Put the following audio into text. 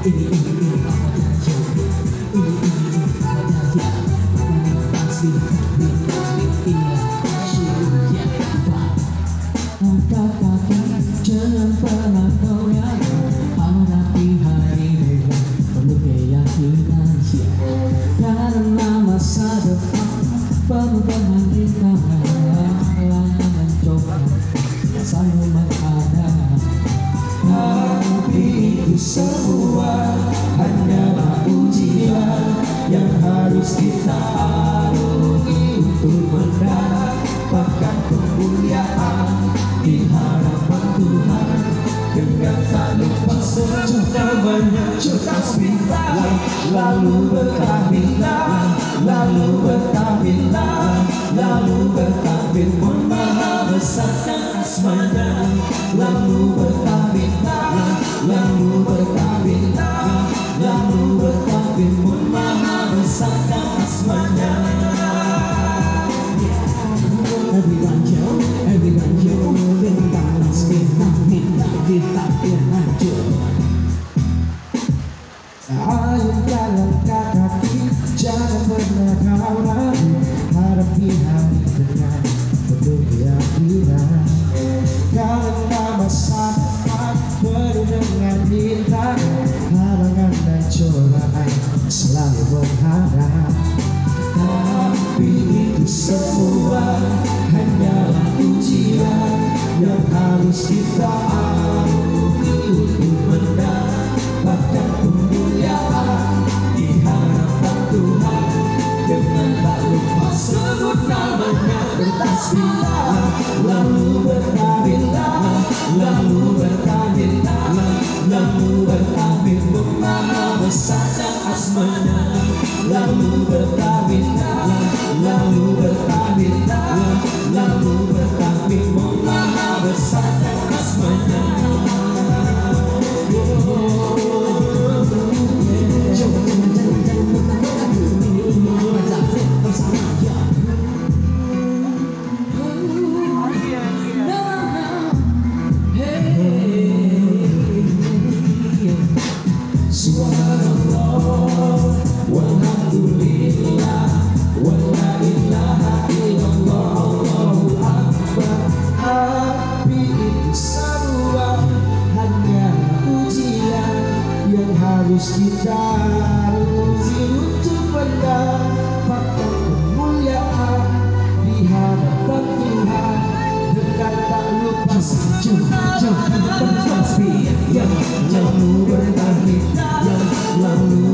Ini apa saja. Ini apa saja. Ini pasti inilah surya. Angkat kaki, jangan pernah goyah. Hadapi hari depan penuh keyakinan siap. Karena masa depan penuh dengan rintangan. Mencoba selalu menghadap. Tapi itu semua hanyalah ujian yang harus kita lalui untuk mendapatkan kemuliaan di hadapan Tuhan. Dengan tak lupa namanya cerdas pintar, lalu bertahbirlah, lalu bertahbirlah, lalu bertahbir Maha besarkan asmanya, lalu bertahbirlah, lalu bertahbirlah, lalu bertahbir Maha besarkan asmanya. Everyone jauh tentang minta ditakdir hancur. Ayo jalan kaki, jangan pernah kalah. Hadapi hari dengan penuh keyakinan. Karena masa depan penuh dengan rintangan, halangan dan cobaan selalu menghadap. Tapi itu semua hanyalah ujian yang harus kita lalui untuk mendapatkan kemuliaan di hadapan Tuhan. Dengan tak lupa sebut namanya, bertasbihlah, lalu bertahbirlah, lalu bertahbirlah, lalu bertahbir Maha besarkan asmanya, lalu bertahbirlah, lalu bertahbirlah, lalu bertahbir Maha besarkan asmanya. Subhanallah, walhamdulillah, wa la ilaha illallah, Allahu akbar. Tapi itu semua hanya ujian yang harus kita lalui untuk mendapatkan kemuliaan di hadapan Tuhan. Dengan tak lupa bertasbih, yang lalu bertahbir, yang lalu